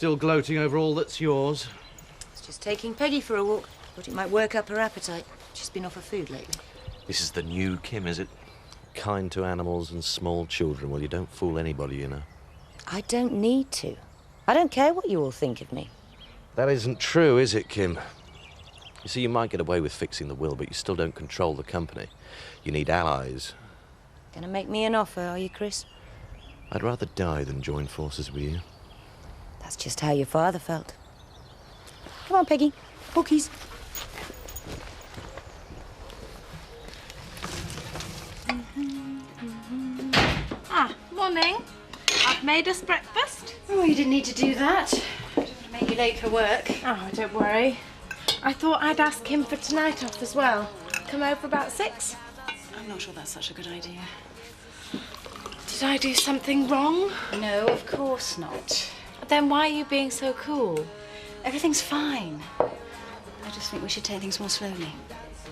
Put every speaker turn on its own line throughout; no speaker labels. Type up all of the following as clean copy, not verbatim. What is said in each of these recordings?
still gloating over all that's yours?
It's just taking Peggy for a walk. Thought it might work up her appetite. She's been off her food lately.
This is the new Kim, is it? Kind to animals and small children. Well, you don't fool anybody, you know.
I don't need to. I don't care what you all think of me.
That isn't true, is it, Kim? You see, you might get away with fixing the will, but you still don't control the company. You need allies.
Gonna make me an offer, are you, Chris?
I'd rather die than join forces with you.
That's just how your father felt. Come on, Peggy. Cookies.
Morning. I've made us breakfast.
Oh, you didn't need to do that. I don't want to make you late for work.
Oh, don't worry. I thought I'd ask him for tonight off as well. Come over about 6.
I'm not sure that's such a good idea.
Did I do something wrong?
No, of course not.
Then why are you being so cool?
Everything's fine. I just think we should take things more slowly.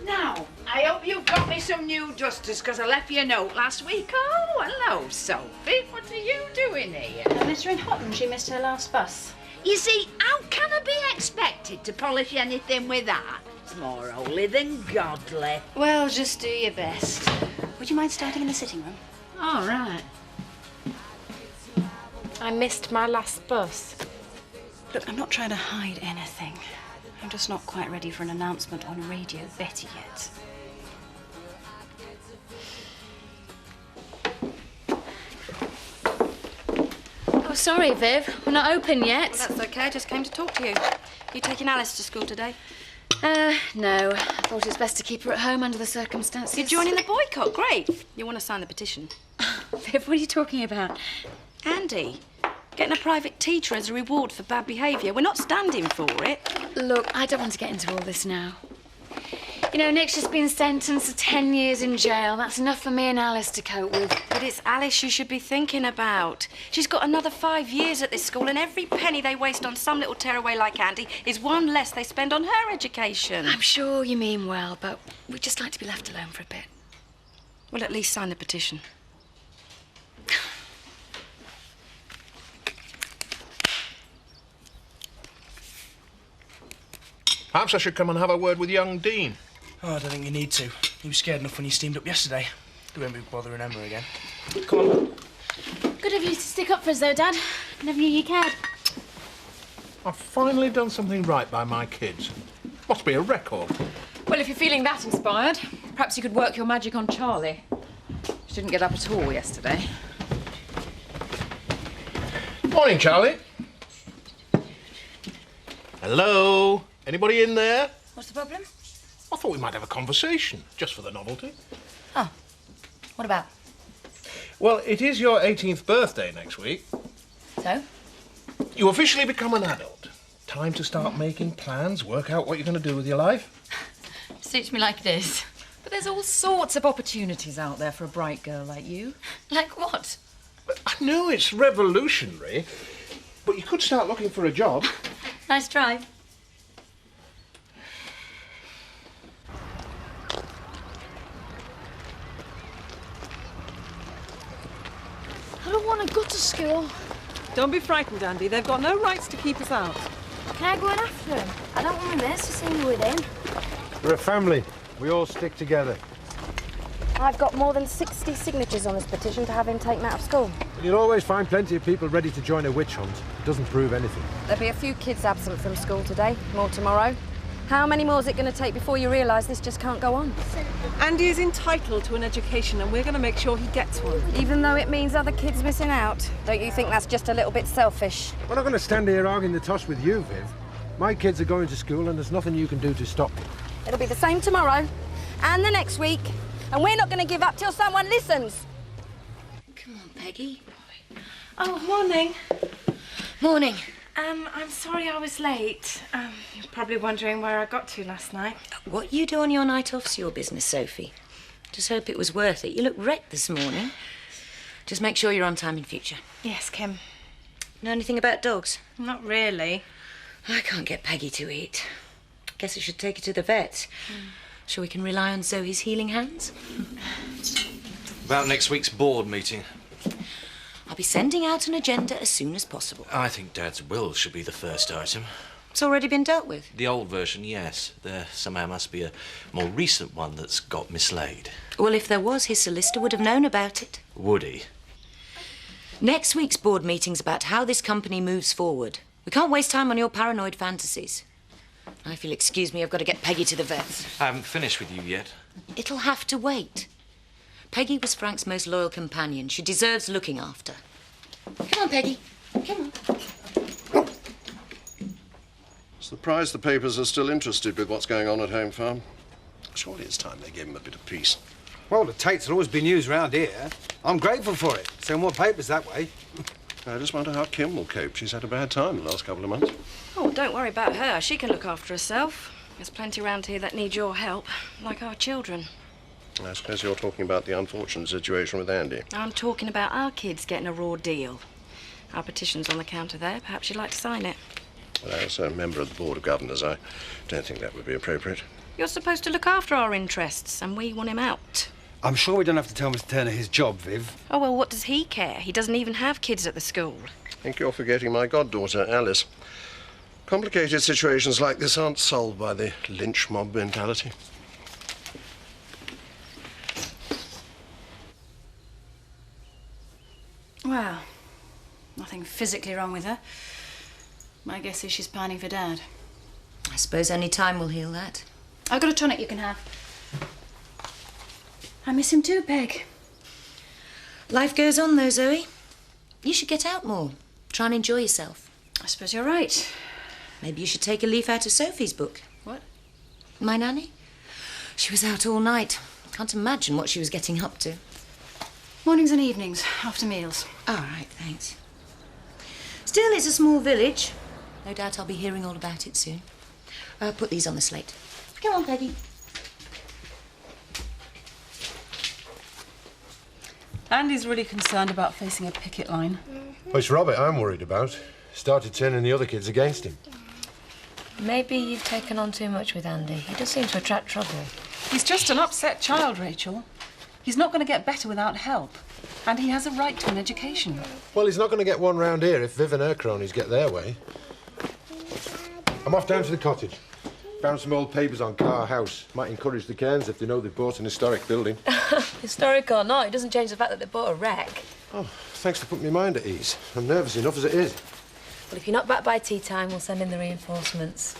Now, I hope you've got me some new dusters, because I left you a note last week. Oh, hello, Sophie. What are you doing here?
Miss in Houghton, she missed her last bus.
You see, how can I be expected to polish anything with that? It's more holy than godly.
Well, just do your best. Would you mind starting in the sitting room?
All right.
I missed my last bus.
Look, I'm not trying to hide anything. I'm just not quite ready for an announcement on Radio Betty yet.
Oh, sorry, Viv. We're not open yet.
Well, that's okay. I just came to talk to you. You taking Alice to school today?
No. I thought it was best to keep her at home under the circumstances.
You're joining the boycott. Great. You want to sign the petition?
Viv, what are you talking about?
Andy, getting a private teacher as a reward for bad behaviour. We're not standing for it.
Look, I don't want to get into all this now. You know, Nick's just been sentenced to 10 years in jail. That's enough for me and Alice to cope with.
But it's Alice you should be thinking about. She's got another 5 years at this school, and every penny they waste on some little tearaway like Andy is one less they spend on her education.
I'm sure you mean well, but we'd just like to be left alone for a bit.
Well, at least sign the petition.
Perhaps I should come and have a word with young Dean.
Oh, I don't think you need to. He was scared enough when you steamed up yesterday. You won't be bothering Emma again. Come on.
Good of you to stick up for us, though, Dad. Never knew you cared.
I've finally done something right by my kids. Must be a record.
Well, if you're feeling that inspired, perhaps you could work your magic on Charlie. She didn't get up at all yesterday.
Morning, Charlie. Hello? Anybody in there?
What's the problem?
I thought we might have a conversation, just for the novelty.
Oh. What about?
Well, it is your 18th birthday next week.
So?
You officially become an adult. Time to start making plans, work out what you're going to do with your life.
Suits me like this. But there's all sorts of opportunities out there for a bright girl like you.
Like what?
I know it's revolutionary, but you could start looking for a job.
Nice try.
I don't want to go to school.
Don't be frightened, Andy. They've got no rights to keep us out.
Can I go in after him? I don't want Miss to see me with him.
We're a family. We all stick together.
I've got more than 60 signatures on this petition to have him taken out of school.
You'll always find plenty of people ready to join a witch hunt. It doesn't prove anything.
There'll be a few kids absent from school today, more tomorrow. How many more is it going to take before you realise this just can't go on?
Andy is entitled to an education, and we're going to make sure he gets one.
Even though it means other kids missing out? Don't you think that's just a little bit selfish?
We're not going to stand here arguing the toss with you, Viv. My kids are going to school, and there's nothing you can do to stop me.
It'll be the same tomorrow, and the next week, and we're not going to give up till someone listens.
Come on, Peggy.
Oh, morning.
Morning.
I'm sorry I was late. You're probably wondering where I got to last night.
What you do on your night off's your business, Sophie. Just hope it was worth it. You look wrecked this morning. Just make sure you're on time in future.
Yes, Kim.
Know anything about dogs?
Not really.
I can't get Peggy to eat. Guess I should take her to the vet. So we can rely on Zoe's healing hands.
About next week's board meeting.
I'll be sending out an agenda as soon as possible.
I think Dad's will should be the first item.
It's already been dealt with.
The old version, yes. There somehow must be a more recent one that's got mislaid.
Well, if there was, his solicitor would have known about it.
Would he?
Next week's board meeting's about how this company moves forward. We can't waste time on your paranoid fantasies. Now, if you'll excuse me, I've got to get Peggy to the vet.
I haven't finished with you yet.
It'll have to wait. Peggy was Frank's most loyal companion. She deserves looking after. Come on, Peggy. Come on.
Surprised the papers are still interested with what's going on at Home Farm. Surely it's time they gave him a bit of peace.
Well, the Tates will always be news round here. I'm grateful for it. Sell more papers that way.
I just wonder how Kim will cope. She's had a bad time the last couple of months.
Oh, don't worry about her. She can look after herself. There's plenty around here that need your help, like our children.
I suppose you're talking about the unfortunate situation with Andy.
I'm talking about our kids getting a raw deal. Our petition's on the counter there. Perhaps you'd like to sign it.
Well, as a member of the Board of Governors, I don't think that would be appropriate.
You're supposed to look after our interests, and we want him out.
I'm sure we don't have to tell Mr. Turner his job, Viv.
Oh, well, what does he care? He doesn't even have kids at the school.
I think you're forgetting my goddaughter, Alice. Complicated situations like this aren't solved by the lynch mob mentality.
Well, nothing physically wrong with her. My guess is she's pining for Dad.
I suppose only time will heal that.
I've got a tonic you can have. I miss him too, Peg.
Life goes on, though, Zoe. You should get out more. Try and enjoy yourself.
I suppose you're right.
Maybe you should take a leaf out of Sophie's book.
What?
My nanny? She was out all night. Can't imagine what she was getting up to.
Mornings and evenings, after meals.
All right, thanks. Still, it's a small village. No doubt I'll be hearing all about it soon. Put these on the slate. Come on, Peggy.
Andy's really concerned about facing a picket line.
Well, it's Robert I'm worried about. Started turning the other kids against him.
Maybe you've taken on too much with Andy. He does seem to attract trouble.
He's just an upset child, Rachel. He's not going to get better without help. And he has a right to an education.
Well, he's not going to get one round here if Viv and her cronies get their way. I'm off down to the cottage. Found some old papers on Carr House. Might encourage the Cairns if they know they've bought an historic building.
Historic or not, it doesn't change the fact that they bought a wreck.
Oh, thanks for putting my mind at ease. I'm nervous enough as it is.
Well, if you're not back by tea time, we'll send in the reinforcements.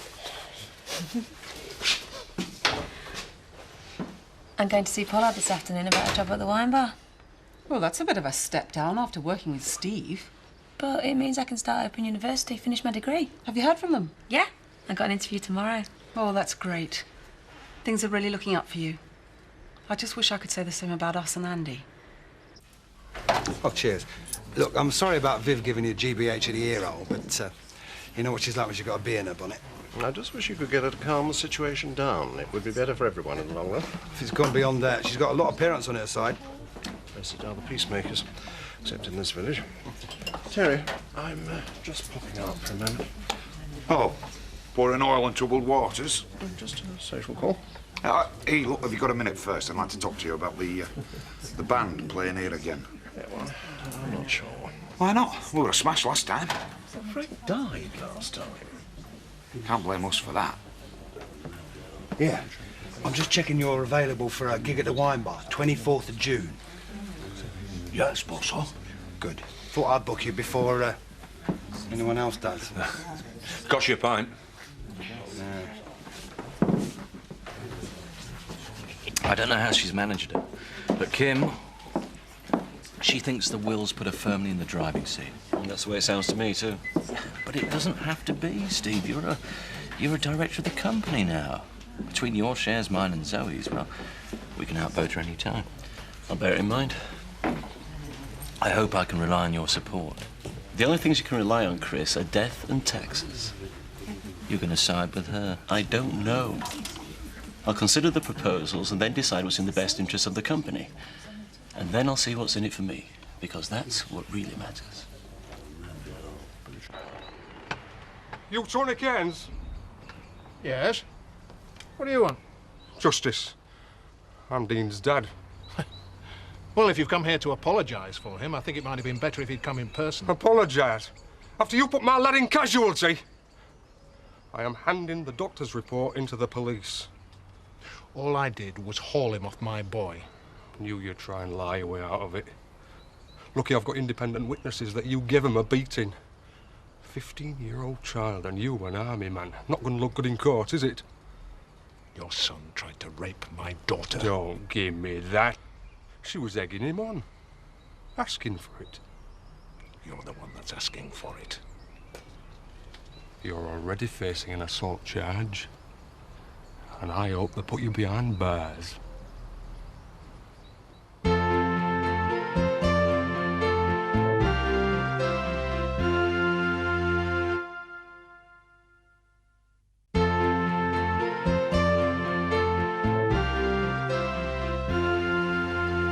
I'm going to see Pollard this afternoon about a job at the wine bar.
Well, that's a bit of a step down after working with Steve.
But it means I can start Open University, finish my degree.
Have you heard from them?
Yeah, I got an interview tomorrow.
Oh, that's great. Things are really looking up for you. I just wish I could say the same about us and Andy.
Oh, cheers. Look, I'm sorry about Viv giving you GBH at the ear hole, but you know what she's like when she's got a bee in her bonnet.
I just wish you could get her to calm the situation down. It would be better for everyone in the long run.
If it's gone beyond that, she's got a lot of parents on her side.
Blessed are the peacemakers, except in this village. Terry, I'm just popping out for a moment.
Oh, pouring oil on troubled waters?
Just a social call.
Hey, look, have you got a minute first? I'd like to talk to you about the band playing here again.
Yeah, well, I'm not sure.
Why not? We were a smash last time.
Frank died last time.
Can't blame us for that.
Yeah. I'm just checking you're available for a gig at the wine bar, 24th of June.
Yeah, I suppose so.
Good. Thought I'd book you before anyone else does.
Cost you a pint. I don't know how she's managed it, but Kim, she thinks the will's put her firmly in the driving seat.
And that's the way it sounds to me, too.
But it doesn't have to be, Steve. You're a director of the company now. Between your shares, mine and Zoe's, well, we can outvote her any time.
I'll bear it in mind.
I hope I can rely on your support.
The only things you can rely on, Chris, are death and taxes.
You're going to side with her?
I don't know. I'll consider the proposals and then decide what's in the best interest of the company. And then I'll see what's in it for me, because that's what really matters.
You Tony Cairns?
Yes? What do you want?
Justice. I'm Dean's dad.
Well, if you've come here to apologise for him, I think it might have been better if he'd come in person.
Apologise? After you put my lad in casualty? I am handing the doctor's report into the police.
All I did was haul him off my boy.
Knew you'd try and lie your way out of it. Lucky I've got independent witnesses that you gave him a beating. 15-year-old child and you an army man. Not going to look good in court, is it?
Your son tried to rape my daughter.
Don't give me that. She was egging him on. Asking for it.
You're the one that's asking for it.
You're already facing an assault charge. And I hope they put you behind bars.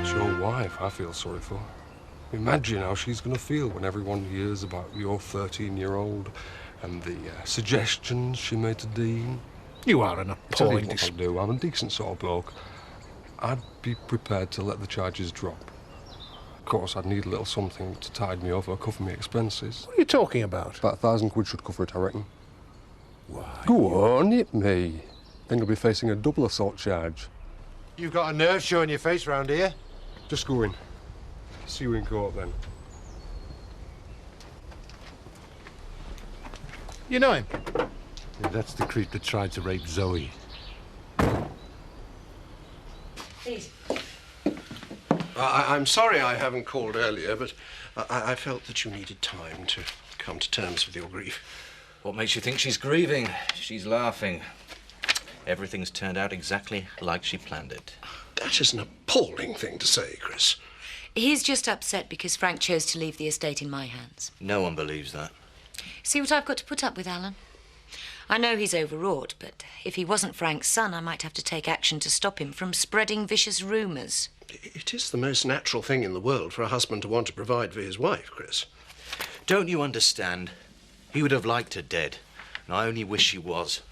It's your wife I feel sorry for. Imagine how she's going to feel when everyone hears about your 13-year-old and the suggestions she made to Dean.
You are an appalling...
What I'll do. I'm a decent sort of bloke. I'd be prepared to let the charges drop. Of course, I'd need a little something to tide me over, cover my expenses.
What are you talking about?
About £1,000 should cover it, I reckon.
Why?
Go on, hit me. Then you'll be facing a double assault charge.
You've got a nerve showing your face round here.
Just go in. See you in court, then.
You know him?
Yeah, that's the creep that tried to rape Zoe.
Please.
I'm sorry I haven't called earlier, but I felt that you needed time to come to terms with your grief.
What makes you think she's grieving? She's laughing. Everything's turned out exactly like she planned it.
That is an appalling thing to say, Chris.
He's just upset because Frank chose to leave the estate in my hands.
No one believes that.
See what I've got to put up with, Alan? I know he's overwrought, but if he wasn't Frank's son, I might have to take action to stop him from spreading vicious rumours.
It is the most natural thing in the world for a husband to want to provide for his wife, Chris.
Don't you understand? He would have liked her dead, and I only wish she was.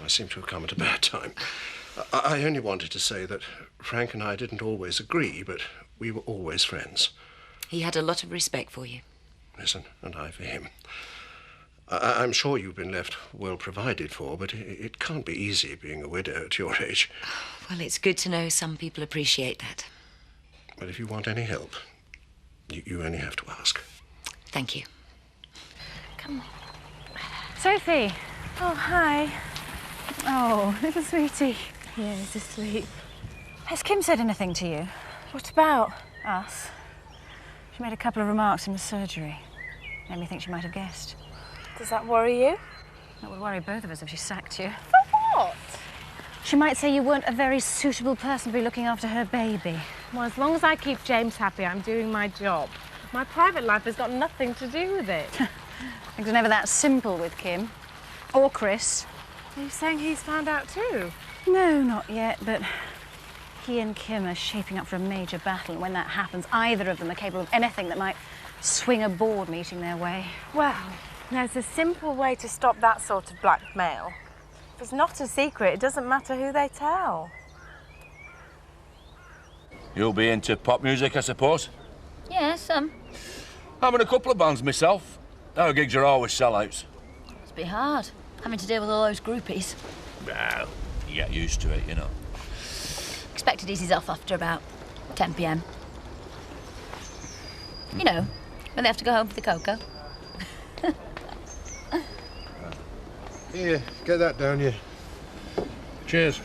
I seem to have come at a bad time. I only wanted to say that Frank and I didn't always agree, but we were always friends.
He had a lot of respect for you.
Listen, and I for him. I'm sure you've been left well provided for, but it can't be easy being a widow at your age.
Well, it's good to know some people appreciate that.
But if you want any help, you only have to ask.
Thank you.
Come on. Sophie.
Oh, hi.
Oh, little sweetie.
Yeah, he's asleep.
Has Kim said anything to you?
What about?
Us. She made a couple of remarks in the surgery. Made me think she might have guessed.
Does that worry you?
That would worry both of us if she sacked you.
For what?
She might say you weren't a very suitable person to be looking after her baby.
Well, as long as I keep James happy, I'm doing my job. My private life has got nothing to do with it.
Things are never that simple with Kim. Or Chris.
Are you saying he's found out too?
No, not yet, but he and Kim are shaping up for a major battle, and when that happens, either of them are capable of anything that might swing a board meeting their way.
Well, there's a simple way to stop that sort of blackmail. If it's not a secret, it doesn't matter who they tell.
You'll be into pop music, I suppose?
Yeah, some.
I'm in a couple of bands myself. Our gigs are always sellouts.
It's a bit hard, having to deal with all those groupies.
Well, you get used to it, you know.
Expect it eases off after about 10 p.m. You know, when they have to go home for the cocoa.
Here, get that down you.
Cheers.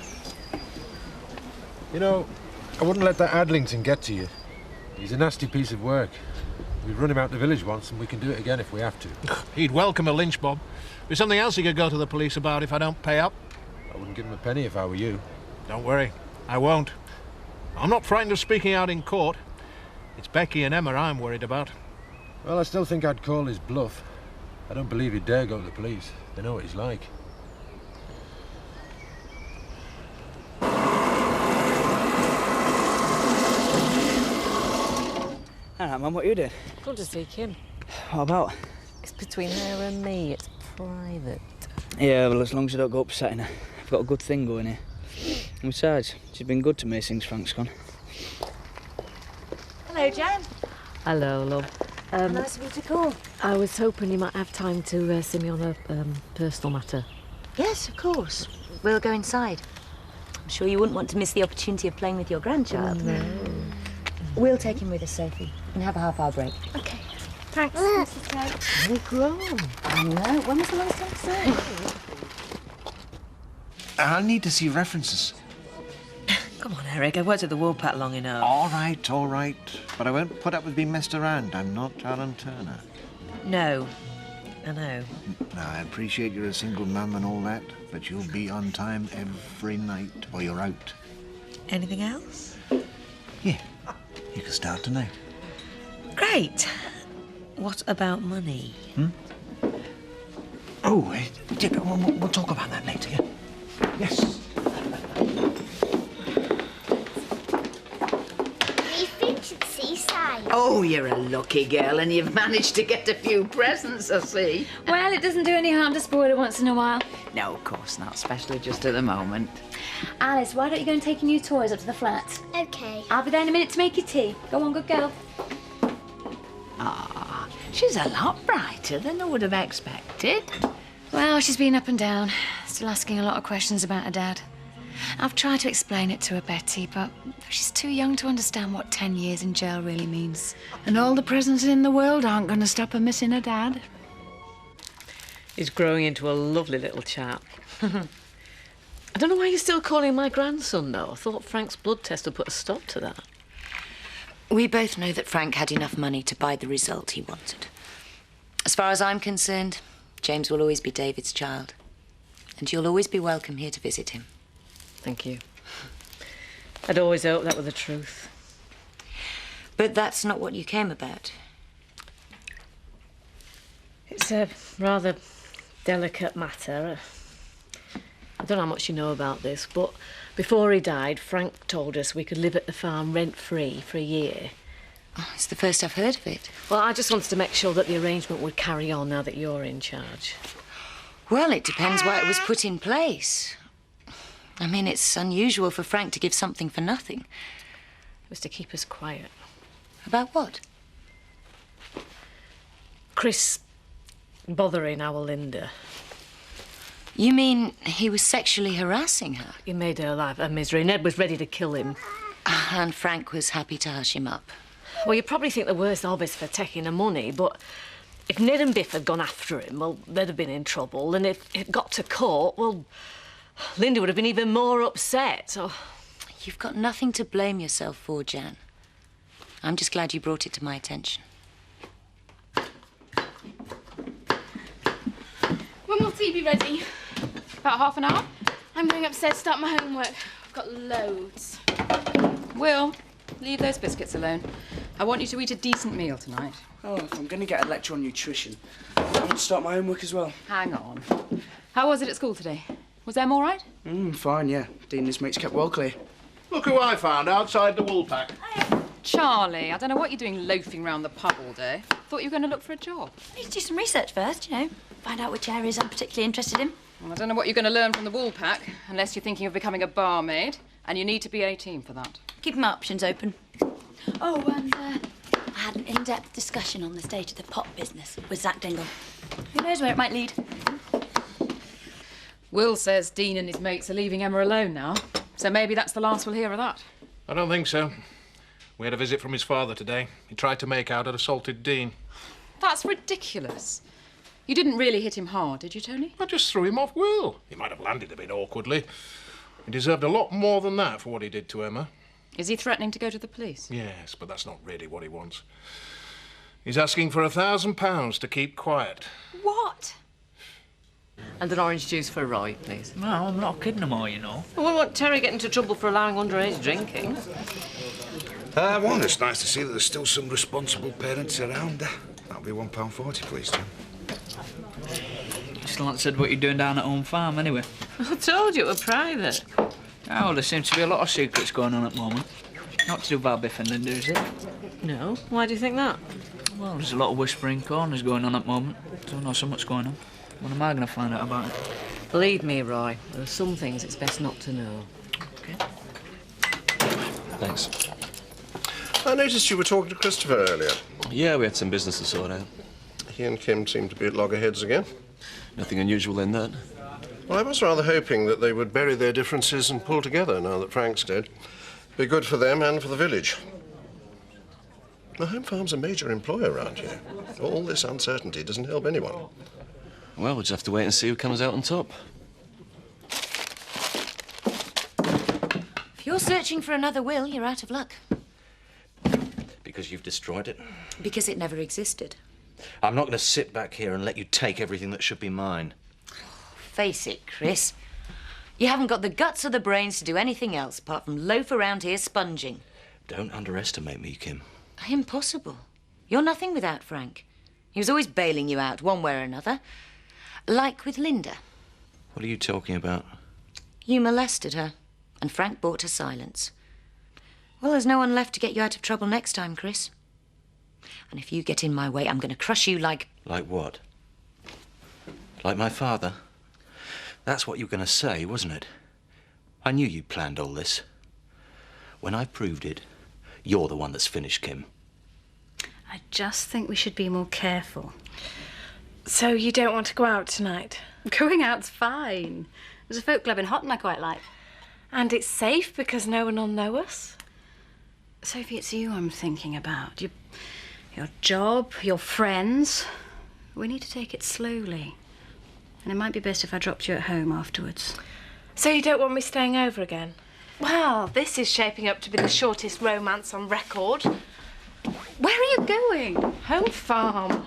You know, I wouldn't let that Adlington get to you. He's a nasty piece of work. We've run him out the village once, and we can do it again if we have to.
He'd welcome a lynch mob. There's something else he could go to the police about if I don't pay up.
I wouldn't give him a penny if I were you.
Don't worry, I won't. I'm not frightened of speaking out in court. It's Becky and Emma I'm worried about.
Well, I still think I'd call his bluff. I don't believe he'd dare go to the police. They know what he's like.
All right, Mum, what are you doing?
Going to see Kim.
What about?
It's between her and me. It's private.
Yeah, well, as long as you don't go upsetting her. I've got a good thing going here. And besides, she's been good to me since Frank's gone.
Hello, Jan.
Hello, love.
Nice of you to call.
I was hoping you might have time to see me on a personal matter.
Yes, of course. We'll go inside. I'm sure you wouldn't want to miss the opportunity of playing with your grandchild.
No.
We'll take him with us, Sophie, and have a half-hour break.
Okay. Thanks, Mrs. Kate.
Very grown. I know. When was the last time I saw you?
I'll need to see references.
Come on, Eric. I've worked at the Woolpack long enough.
All right. But I won't put up with being messed around. I'm not Alan Turner.
No. I know.
Now, I appreciate you're a single mum and all that, but you'll be on time every night or you're out.
Anything else?
Yeah. You can start tonight.
Great. What about money?
Oh, we'll talk about that later, yeah? Yes.
We've been to the seaside.
Oh, you're a lucky girl and you've managed to get a few presents, I see.
Well, it doesn't do any harm to spoil it once in a while.
No, of course not, especially just at the moment.
Alice, why don't you go and take your new toys up to the flat?
Okay.
I'll be there in a minute to make you tea. Go on, good girl.
Ah, she's a lot brighter than I would have expected.
Well, she's been up and down, still asking a lot of questions about her dad. I've tried to explain it to her, Betty, but she's too young to understand what 10 years in jail really means.
And all the presents in the world aren't going to stop her missing her dad.
He's growing into a lovely little chap. I don't know why you're still calling him my grandson, though. I thought Frank's blood test would put a stop to that.
We both know that Frank had enough money to buy the result he wanted. As far as I'm concerned, James will always be David's child. And you'll always be welcome here to visit him.
Thank you. I'd always hoped that were the truth.
But that's not what you came about.
It's a rather delicate matter. I don't know how much you know about this, but before he died, Frank told us we could live at the farm rent-free for a year.
Oh, it's the first I've heard of it.
Well, I just wanted to make sure that the arrangement would carry on now that you're in charge.
Well, it depends why it was put in place. I mean, it's unusual for Frank to give something for nothing.
It was to keep us quiet.
About what?
Chris bothering our Linda.
You mean he was sexually harassing her?
He made her life a misery. Ned was ready to kill him.
And Frank was happy to hush him up.
Well, you probably think the worst of us for taking the money, but if Ned and Biff had gone after him, well, they'd have been in trouble. And if it got to court, well, Linda would have been even more upset. So
You've got nothing to blame yourself for, Jan. I'm just glad you brought it to my attention.
When will tea be ready? About half an hour? I'm going upstairs to start my homework. I've got loads.
Will, leave those biscuits alone. I want you to eat a decent meal tonight.
Oh, if I'm going to get a lecture on nutrition, I want to start my homework as well.
Hang on. How was it at school today? Was Em all right?
Fine, yeah. Dean and his mates kept well clear.
Look who I found outside the Woolpack.
Charlie, I don't know what you're doing loafing round the pub all day. Thought you were going to look for a job.
I need to do some research first, you know. Find out which areas I'm particularly interested in.
Well, I don't know what you're going to learn from the Woolpack, unless you're thinking of becoming a barmaid, and you need to be 18 for that.
Keep my options open. Oh, and I had an in-depth discussion on the state of the pot business with Zach Dingle. Who knows where it might lead?
Will says Dean and his mates are leaving Emma alone now, so maybe that's the last we'll hear of that.
I don't think so. We had a visit from his father today. He tried to make out I'd assaulted Dean.
That's ridiculous. You didn't really hit him hard, did you, Tony?
I just threw him off Will. He might have landed a bit awkwardly. He deserved a lot more than that for what he did to Emma.
Is he threatening to go to the police?
Yes, but that's not really what he wants. He's asking for £1,000 to keep quiet.
What?
And an orange juice for Roy, please.
No, I'm not kidding no more, you know.
We won't want Terry getting into trouble for allowing underage drinking.
Well, it's nice to see that there's still some responsible parents around. That'll be £1.40, please, Tim.
You still haven't said what you're doing down at home farm, anyway.
I told you it was private.
Oh, well, there seems to be a lot of secrets going on at the moment. Not to do about Biff and Linda, is it?
No. Why do you think that?
Well, there's a lot of whispering corners going on at the moment. Don't know so much going on. When am I going to find out about it?
Believe me, Roy, there are some things it's best not to know.
Thanks.
I noticed you were talking to Christopher earlier.
Yeah, we had some business to sort out.
He and Kim seem to be at loggerheads again.
Nothing unusual in that.
Well, I was rather hoping that they would bury their differences and pull together now that Frank's dead. Be good for them and for the village. The home farm's a major employer around here. All this uncertainty doesn't help anyone.
Well, we'll just have to wait and see who comes out on top.
If you're searching for another will, you're out of luck.
Because you've destroyed it?
Because it never existed.
I'm not going to sit back here and let you take everything that should be mine.
Face it, Chris. You haven't got the guts or the brains to do anything else apart from loaf around here sponging.
Don't underestimate me, Kim.
Impossible. You're nothing without Frank. He was always bailing you out one way or another. Like with Linda.
What are you talking about?
You molested her, and Frank bought her silence. Well, there's no one left to get you out of trouble next time, Chris. And if you get in my way, I'm going to crush you like...
Like what? Like my father? That's what you were going to say, wasn't it? I knew you planned all this. When I proved it, you're the one that's finished, Kim.
I just think we should be more careful.
So you don't want to go out tonight?
Going out's fine. There's a folk club in Houghton I quite like.
And it's safe because no one will know us?
Sophie, it's you I'm thinking about. Your job, your friends. We need to take it slowly. And it might be best if I dropped you at home afterwards.
So you don't want me staying over again? Well, this is shaping up to be the shortest romance on record.
Where are you going?
Home farm.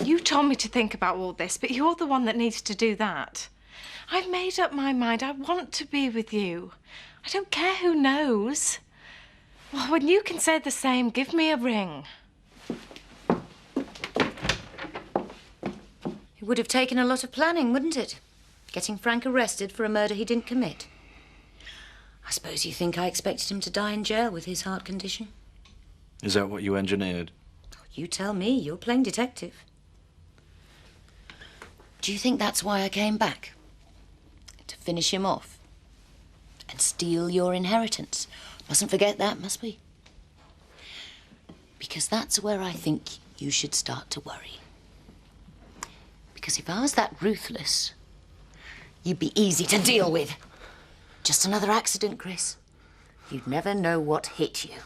You told me to think about all this, but you're the one that needs to do that. I've made up my mind. I want to be with you. I don't care who knows. Well, when you can say the same, give me a ring.
It would have taken a lot of planning, wouldn't it? Getting Frank arrested for a murder he didn't commit. I suppose you think I expected him to die in jail with his heart condition?
Is that what you engineered?
You tell me. You're playing detective. Do you think that's why I came back? To finish him off? And steal your inheritance? Mustn't forget that, must we? Because that's where I think you should start to worry. Because if I was that ruthless, you'd be easy to deal with. Just another accident, Chris. You'd never know what hit you.